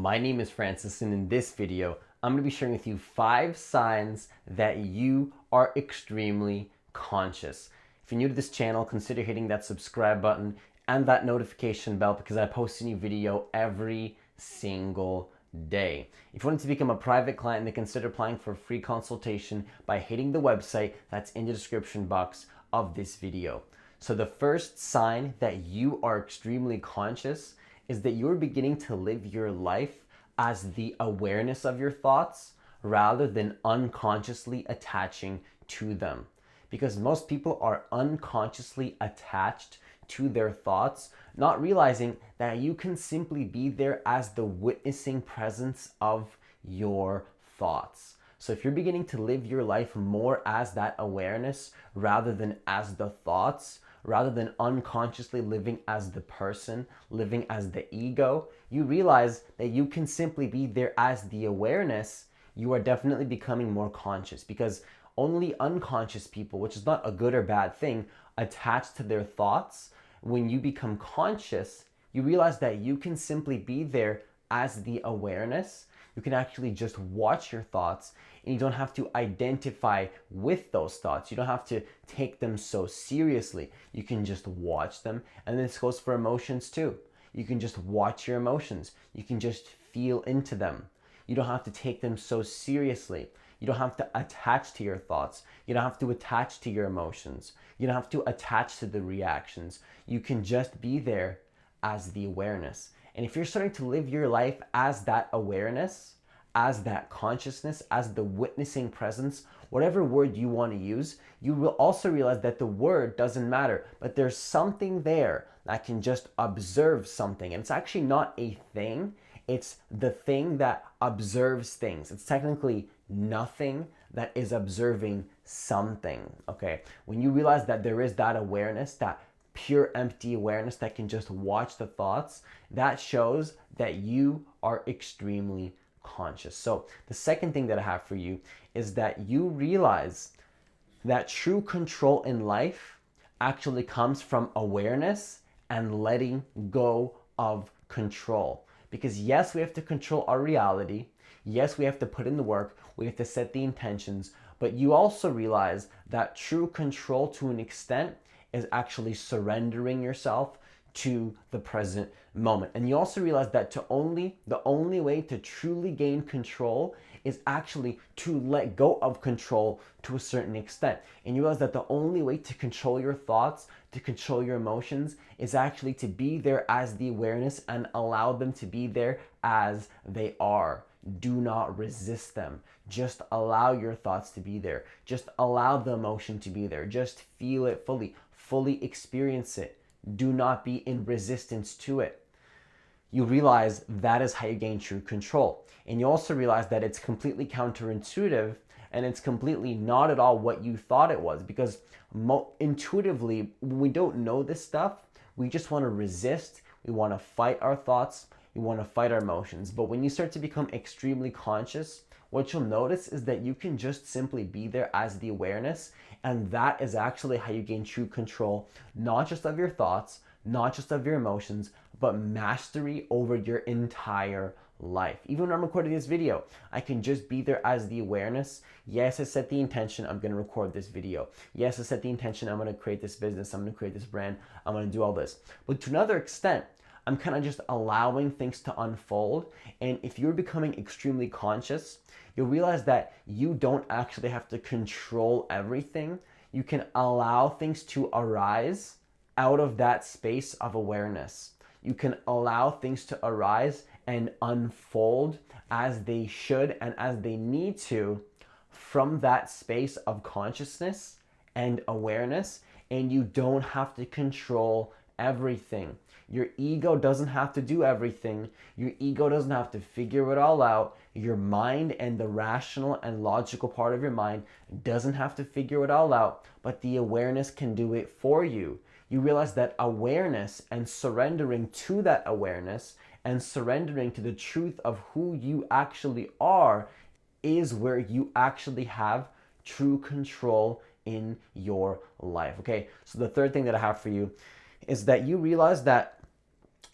My name is Francis, and in this video, I'm going to be sharing with you 5 signs that you are extremely conscious. If you're new to this channel, consider hitting that subscribe button and that notification bell because I post a new video every single day. If you want to become a private client, then consider applying for a free consultation by hitting the website that's in the description box of this video. So the first sign that you are extremely conscious is that you're beginning to live your life as the awareness of your thoughts rather than unconsciously attaching to them. Because most people are unconsciously attached to their thoughts, not realizing that you can simply be there as the witnessing presence of your thoughts. So if you're beginning to live your life more as that awareness rather than as the thoughts, rather than unconsciously living as the person, living as the ego, you realize that you can simply be there as the awareness. You are definitely becoming more conscious because only unconscious people, which is not a good or bad thing, attach to their thoughts. When you become conscious, you realize that you can simply be there as the awareness. You can actually just watch your thoughts and you don't have to identify with those thoughts. You don't have to take them so seriously. You can just watch them. And this goes for emotions too. You can just watch your emotions. You can just feel into them. You don't have to take them so seriously. You don't have to attach to your thoughts. You don't have to attach to your emotions. You don't have to attach to the reactions. You can just be there as the awareness. And if you're starting to live your life as that awareness, as that consciousness, as the witnessing presence, whatever word you want to use, you will also realize that the word doesn't matter, but there's something there that can just observe something. And it's actually not a thing, it's the thing that observes things. It's technically nothing that is observing something, okay? When you realize that there is that awareness, that pure empty awareness that can just watch the thoughts, that shows that you are extremely conscious. So the second thing that I have for you is that you realize that true control in life actually comes from awareness and letting go of control. Because yes, we have to control our reality. Yes, we have to put in the work. We have to set the intentions. But you also realize that true control to an extent is actually surrendering yourself to the present moment. And you also realize that the only way to truly gain control is actually to let go of control to a certain extent. And you realize that the only way to control your thoughts, to control your emotions, is actually to be there as the awareness and allow them to be there as they are. Do not resist them. Just allow your thoughts to be there. Just allow the emotion to be there. Just feel it fully experience it. Do not be in resistance to it. You realize that is how you gain true control. And you also realize that it's completely counterintuitive and it's completely not at all what you thought it was, because intuitively, when we don't know this stuff, we just want to resist. We want to fight our thoughts. We want to fight our emotions. But when you start to become extremely conscious, what you'll notice is that you can just simply be there as the awareness. And that is actually how you gain true control, not just of your thoughts, not just of your emotions, but mastery over your entire life. Even when I'm recording this video, I can just be there as the awareness. Yes, I set the intention, I'm going to record this video. Yes, I set the intention, I'm going to create this business, I'm going to create this brand, I'm going to do all this. But to another extent, I'm kind of just allowing things to unfold. And if you're becoming extremely conscious, you'll realize that you don't actually have to control everything. You can allow things to arise out of that space of awareness. You can allow things to arise and unfold as they should and as they need to from that space of consciousness and awareness. And you don't have to control everything. Your ego doesn't have to do everything. Your ego doesn't have to figure it all out. Your mind and the rational and logical part of your mind doesn't have to figure it all out, but the awareness can do it for you. You realize that awareness and surrendering to that awareness and surrendering to the truth of who you actually are is where you actually have true control in your life. Okay, so the third thing that I have for you is that you realize that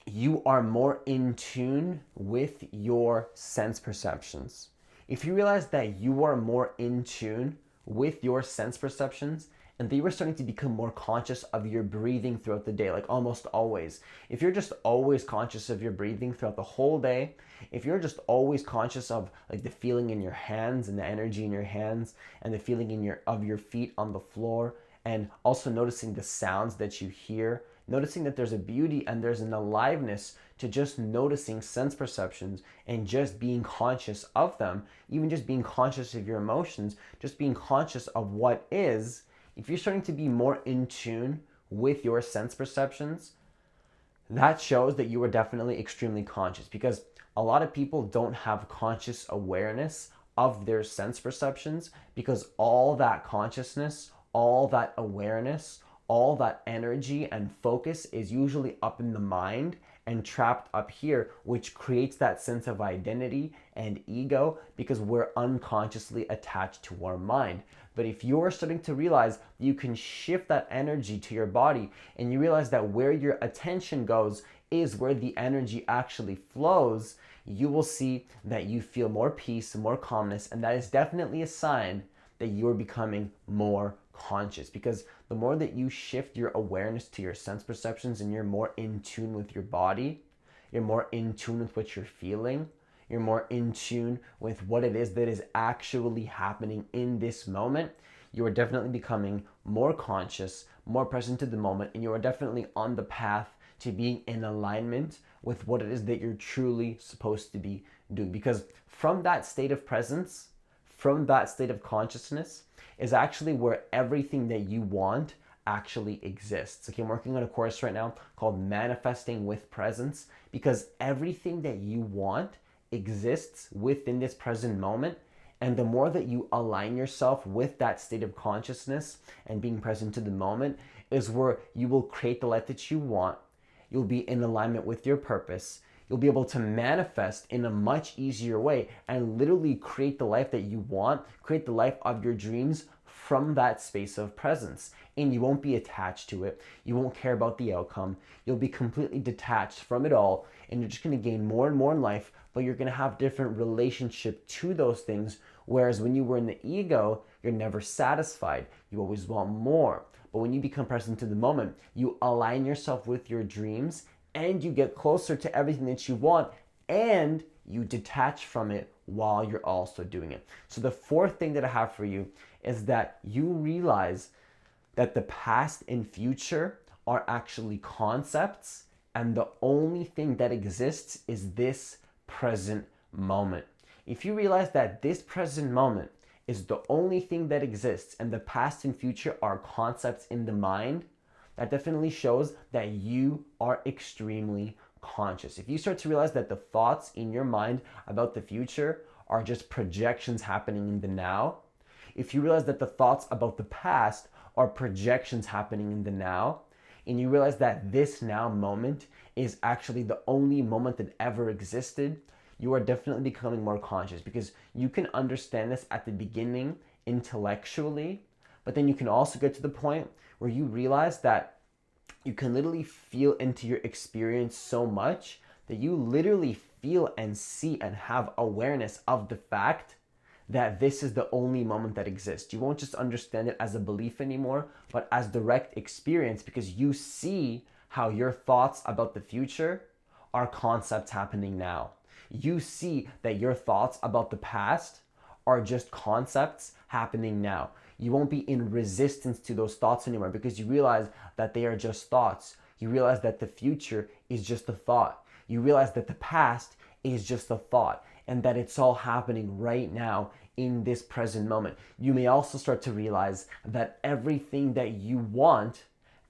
you are more in tune with your sense perceptions. If you realize that you are more in tune with your sense perceptions, and that you are starting to become more conscious of your breathing throughout the day, like almost always. If you're just always conscious of your breathing throughout the whole day, if you're just always conscious of like the feeling in your hands and the energy in your hands and the feeling in your feet on the floor, and also noticing the sounds that you hear, noticing that there's a beauty and there's an aliveness to just noticing sense perceptions and just being conscious of them, even just being conscious of your emotions, just being conscious of what is. If you're starting to be more in tune with your sense perceptions, that shows that you are definitely extremely conscious, because a lot of people don't have conscious awareness of their sense perceptions, because all that consciousness, all that awareness, all that energy and focus is usually up in the mind and trapped up here, which creates that sense of identity and ego because we're unconsciously attached to our mind. But if you're starting to realize you can shift that energy to your body, and you realize that where your attention goes is where the energy actually flows, you will see that you feel more peace, more calmness, and that is definitely a sign that you're becoming more conscious, because the more that you shift your awareness to your sense perceptions and you're more in tune with your body, you're more in tune with what you're feeling, you're more in tune with what it is that is actually happening in this moment, you are definitely becoming more conscious, more present to the moment, and you are definitely on the path to being in alignment with what it is that you're truly supposed to be doing. Because from that state of presence, from that state of consciousness, is actually where everything that you want actually exists. Okay, I'm working on a course right now called Manifesting with Presence, because everything that you want exists within this present moment. And the more that you align yourself with that state of consciousness and being present to the moment, is where you will create the life that you want. You'll be in alignment with your purpose. You'll be able to manifest in a much easier way and literally create the life that you want, create the life of your dreams from that space of presence. And you won't be attached to it. You won't care about the outcome. You'll be completely detached from it all, and you're just going to gain more and more in life, but you're going to have different relationship to those things. Whereas when you were in the ego, you're never satisfied. You always want more. But when you become present to the moment, you align yourself with your dreams, and you get closer to everything that you want, and you detach from it while you're also doing it. So the fourth thing that I have for you is that you realize that the past and future are actually concepts, and the only thing that exists is this present moment. If you realize that this present moment is the only thing that exists and the past and future are concepts in the mind, that definitely shows that you are extremely conscious. If you start to realize that the thoughts in your mind about the future are just projections happening in the now, if you realize that the thoughts about the past are projections happening in the now, and you realize that this now moment is actually the only moment that ever existed, you are definitely becoming more conscious, because you can understand this at the beginning intellectually, but then you can also get to the point where you realize that you can literally feel into your experience so much that you literally feel and see and have awareness of the fact that this is the only moment that exists. You won't just understand it as a belief anymore, but as direct experience, because you see how your thoughts about the future are concepts happening now. You see that your thoughts about the past are just concepts happening now. You won't be in resistance to those thoughts anymore, because you realize that they are just thoughts. You realize that the future is just a thought. You realize that the past is just a thought, and that it's all happening right now in this present moment. You may also start to realize that everything that you want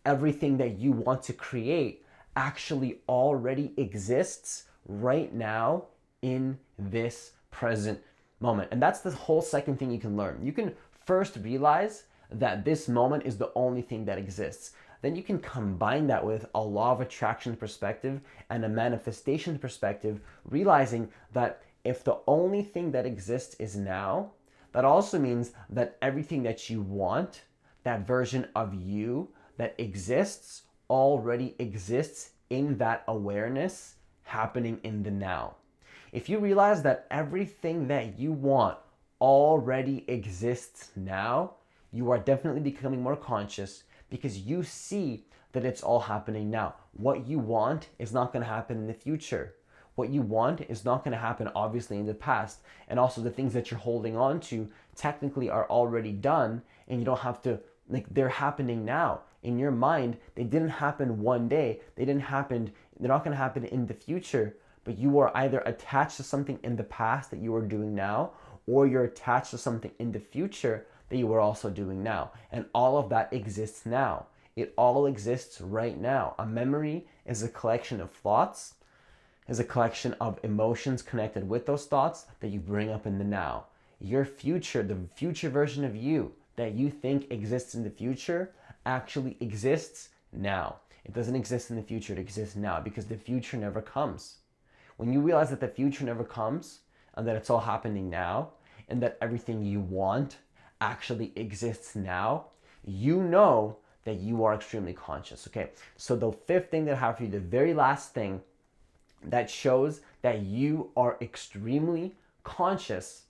to create actually already exists right now in this present moment. And that's the whole second thing you can learn. You can first realize that this moment is the only thing that exists. Then you can combine that with a law of attraction perspective and a manifestation perspective, realizing that if the only thing that exists is now, that also means that everything that you want, that version of you that exists, already exists in that awareness happening in the now. If you realize that everything that you want already exists now, you are definitely becoming more conscious because you see that it's all happening now. What you want is not going to happen in the future. What you want is not going to happen obviously in the past. And also the things that you're holding on to technically are already done, and you don't have to, like, they're happening now. In your mind, they didn't happen one day. They're not going to happen in the future, but you are either attached to something in the past that you are doing now, or you're attached to something in the future that you are also doing now. And all of that exists now. It all exists right now. A memory is a collection of thoughts, is a collection of emotions connected with those thoughts that you bring up in the now. Your future, the future version of you that you think exists in the future, actually exists now. It doesn't exist in the future, it exists now, because the future never comes. When you realize that the future never comes and that it's all happening now and that everything you want actually exists now, you know that you are extremely conscious. Okay, so the fifth thing that I have for you, the very last thing that shows that you are extremely conscious,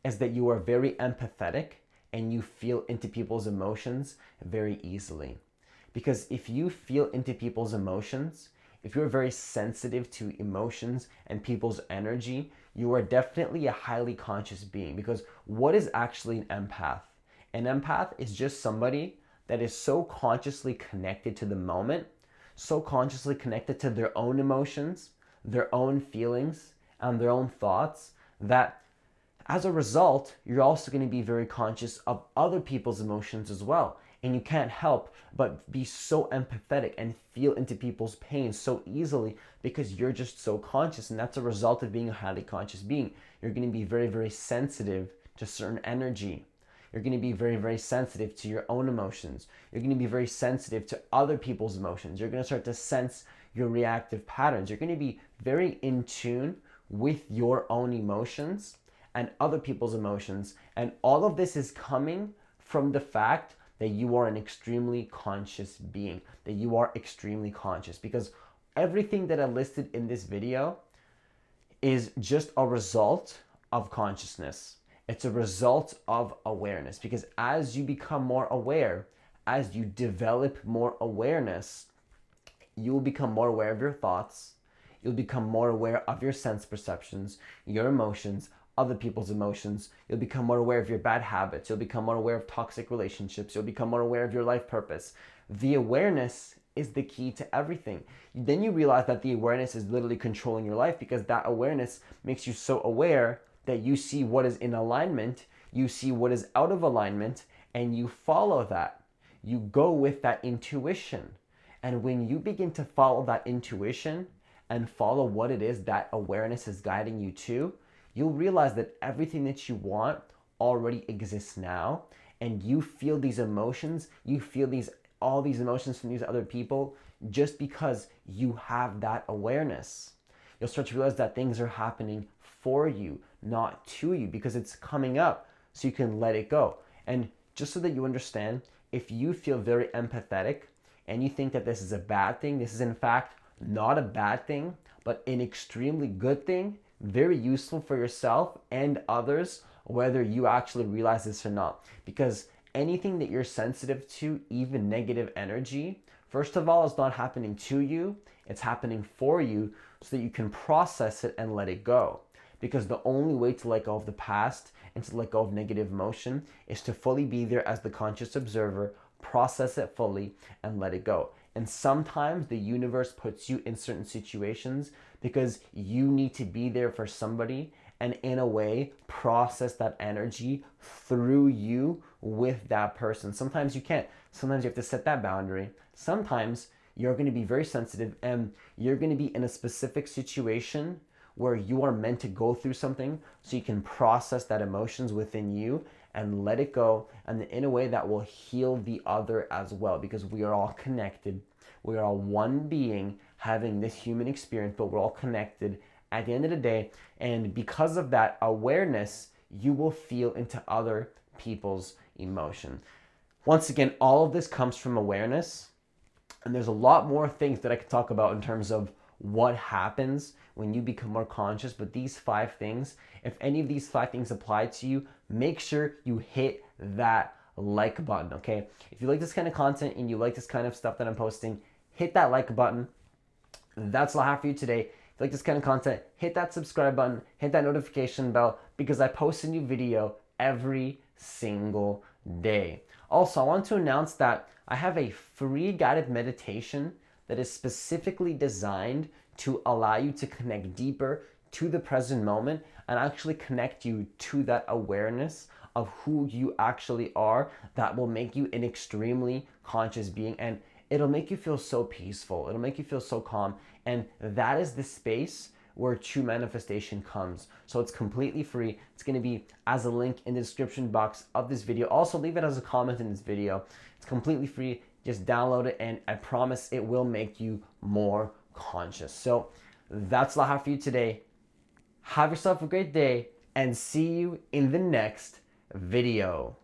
is that you are very empathetic and you feel into people's emotions very easily. Because if you feel into people's emotions, if you're very sensitive to emotions and people's energy, you are definitely a highly conscious being. Because what is actually an empath? An empath is just somebody that is so consciously connected to the moment, so consciously connected to their own emotions, their own feelings, and their own thoughts, that as a result, you're also going to be very conscious of other people's emotions as well. And you can't help but be so empathetic and feel into people's pain so easily because you're just so conscious. And that's a result of being a highly conscious being. You're going to be very, very sensitive to certain energy. You're going to be very, very sensitive to your own emotions. You're going to be very sensitive to other people's emotions. You're going to start to sense your reactive patterns. You're going to be very in tune with your own emotions and other people's emotions. And all of this is coming from the fact that you are an extremely conscious being, that you are extremely conscious, because everything that I listed in this video is just a result of consciousness. It's a result of awareness, because as you become more aware, as you develop more awareness, you will become more aware of your thoughts. You'll become more aware of your sense perceptions, your emotions, other people's emotions. You'll become more aware of your bad habits. You'll become more aware of toxic relationships. You'll become more aware of your life purpose. The awareness is the key to everything. Then you realize that the awareness is literally controlling your life, because that awareness makes you so aware that you see what is in alignment, you see what is out of alignment, and you follow that. You go with that intuition. And when you begin to follow that intuition and follow what it is that awareness is guiding you to, you'll realize that everything that you want already exists now, and you feel these emotions, you feel all these emotions from these other people just because you have that awareness. You'll start to realize that things are happening for you, not to you, because it's coming up so you can let it go. And just so that you understand, if you feel very empathetic and you think that this is a bad thing, this is in fact not a bad thing, but an extremely good thing, very useful for yourself and others, whether you actually realize this or not. Because anything that you're sensitive to, even negative energy, first of all, is not happening to you, it's happening for you so that you can process it and let it go. Because the only way to let go of the past and to let go of negative emotion is to fully be there as the conscious observer, process it fully, and let it go. And sometimes the universe puts you in certain situations because you need to be there for somebody and, in a way, process that energy through you with that person. Sometimes you can't. Sometimes you have to set that boundary. Sometimes you're going to be very sensitive and you're going to be in a specific situation where you are meant to go through something so you can process that emotions within you and let it go, and in a way that will heal the other as well, because we are all connected. We are all one being having this human experience, but we're all connected at the end of the day. And because of that awareness, you will feel into other people's emotion. Once again, all of this comes from awareness. And there's a lot more things that I could talk about in terms of what happens when you become more conscious. But these 5 things, if any of these 5 things apply to you, make sure you hit that like button, okay? If you like this kind of content and you like this kind of stuff that I'm posting, hit that like button. That's all I have for you today. If you like this kind of content, hit that subscribe button, hit that notification bell, because I post a new video every single day. Also, I want to announce that I have a free guided meditation that is specifically designed to allow you to connect deeper to the present moment and actually connect you to that awareness of who you actually are, that will make you an extremely conscious being, and it'll make you feel so peaceful. It'll make you feel so calm. And that is the space where true manifestation comes. So it's completely free. It's going to be as a link in the description box of this video. Also, leave it as a comment in this video. It's completely free. Just download it, and I promise it will make you more conscious. So that's all I have for you today. Have yourself a great day, and see you in the next video.